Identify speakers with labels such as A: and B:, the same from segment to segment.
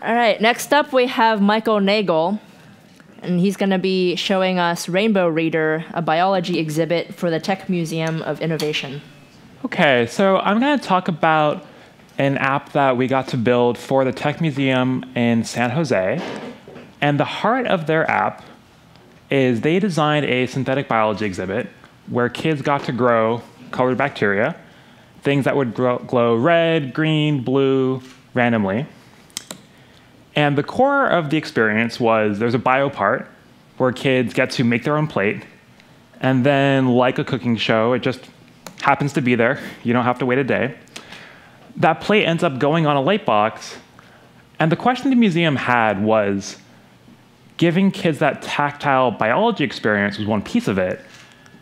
A: All right, next up we have Michael Nagle, and he's going to be showing us Rainbow Reader, a biology exhibit for the Tech Museum of Innovation.
B: Okay, so I'm going to talk about an app that we got to build for the Tech Museum in San Jose. And the heart of their app is they designed a synthetic biology exhibit where kids got to grow colored bacteria, things that would glow red, green, blue, randomly. And the core of the experience was there's a bio part where kids get to make their own plate. And then, like a cooking show, it just happens to be there. You don't have to wait a day. That plate ends up going on a light box. And the question the museum had was, giving kids that tactile biology experience was one piece of it,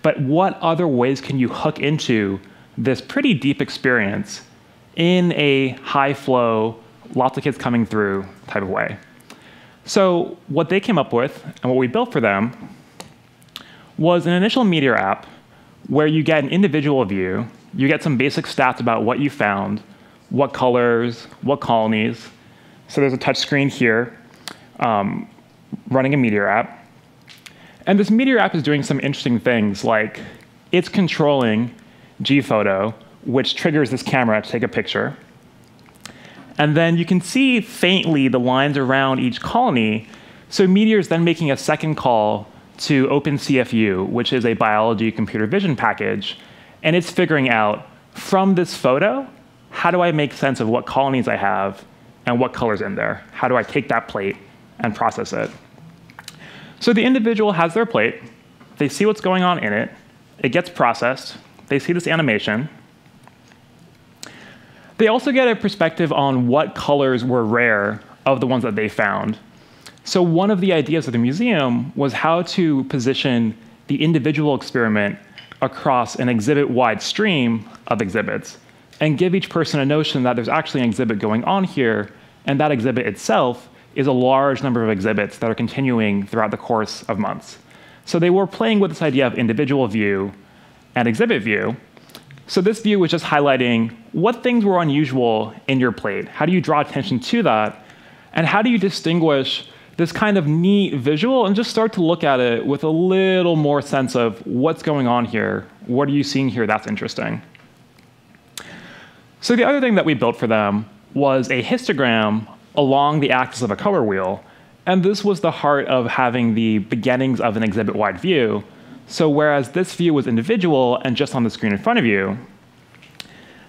B: but what other ways can you hook into this pretty deep experience in a high flow, lots of kids coming through type of way? So what they came up with and what we built for them was an initial Meteor app where you get an individual view, you get some basic stats about what you found, what colors, what colonies. So there's a touch screen here running a Meteor app. And this Meteor app is doing some interesting things, like it's controlling Gphoto, which triggers this camera to take a picture. And then you can see faintly the lines around each colony. So Meteor is then making a second call to OpenCFU, which is a biology computer vision package. And it's figuring out, from this photo, how do I make sense of what colonies I have and what color's in there? How do I take that plate and process it? So the individual has their plate. They see what's going on in it. It gets processed. They see this animation. They also get a perspective on what colors were rare of the ones that they found. So one of the ideas of the museum was how to position the individual experiment across an exhibit-wide stream of exhibits and give each person a notion that there's actually an exhibit going on here, and that exhibit itself is a large number of exhibits that are continuing throughout the course of months. So they were playing with this idea of individual view and exhibit view. So this view was just highlighting what things were unusual in your plate. How do you draw attention to that? And how do you distinguish this kind of neat visual and just start to look at it with a little more sense of what's going on here? What are you seeing here that's interesting? So the other thing that we built for them was a histogram along the axis of a color wheel. And this was the heart of having the beginnings of an exhibit-wide view. So whereas this view was individual and just on the screen in front of you,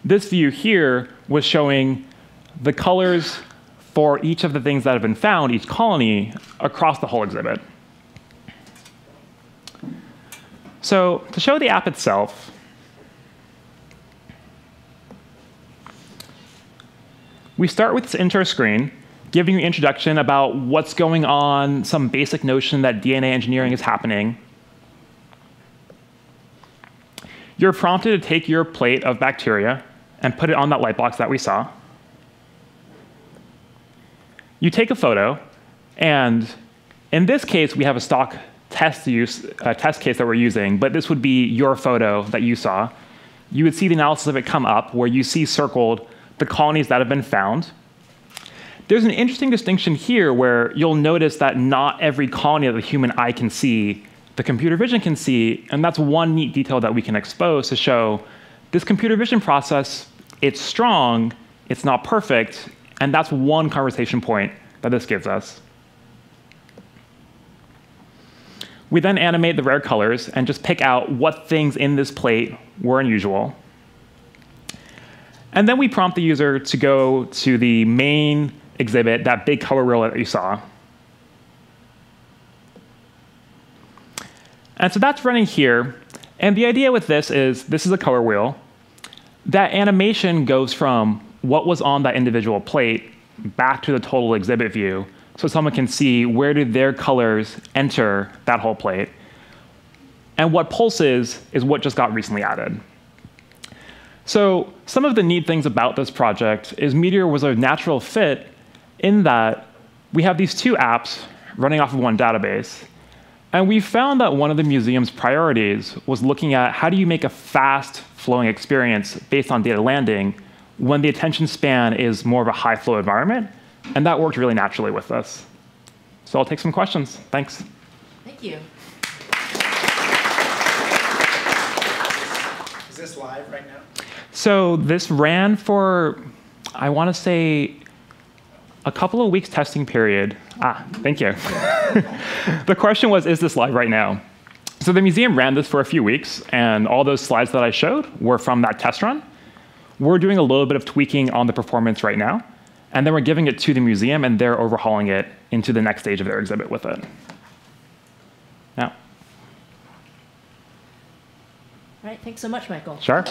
B: this view here was showing the colors for each of the things that have been found, each colony, across the whole exhibit. So to show the app itself, we start with this intro screen, giving you an introduction about what's going on, some basic notion that DNA engineering is happening. You're prompted to take your plate of bacteria and put it on that light box that we saw. You take a photo, and in this case, we have a stock test case that we're using, but this would be your photo that you saw. You would see the analysis of it come up, where you see circled the colonies that have been found. There's an interesting distinction here where you'll notice that not every colony that the human eye can see, the computer vision can see, and that's one neat detail that we can expose to show this computer vision process, it's strong, it's not perfect, and that's one conversation point that this gives us. We then animate the rare colors and just pick out what things in this plate were unusual. And then we prompt the user to go to the main exhibit, that big color wheel that you saw. And so that's running here. And the idea with this is a color wheel. That animation goes from what was on that individual plate back to the total exhibit view, so someone can see where did their colors enter that whole plate. And what pulses is what just got recently added. So some of the neat things about this project is Meteor was a natural fit in that we have these two apps running off of one database. And we found that one of the museum's priorities was looking at how do you make a fast flowing experience based on data landing when the attention span is more of a high flow environment And that worked really naturally with this. So I'll take some questions. Thanks.
A: Thank you.
C: Is this live right now?
B: So this ran for, I want to say, a couple of weeks testing period. Thank you. The question was, is this live right now? So the museum ran this for a few weeks, and all those slides that I showed were from that test run. We're doing a little bit of tweaking on the performance right now, and then we're giving it to the museum, and they're overhauling it into the next stage of their exhibit with it. Now.
A: All right, thanks so much, Michael.
B: Sure.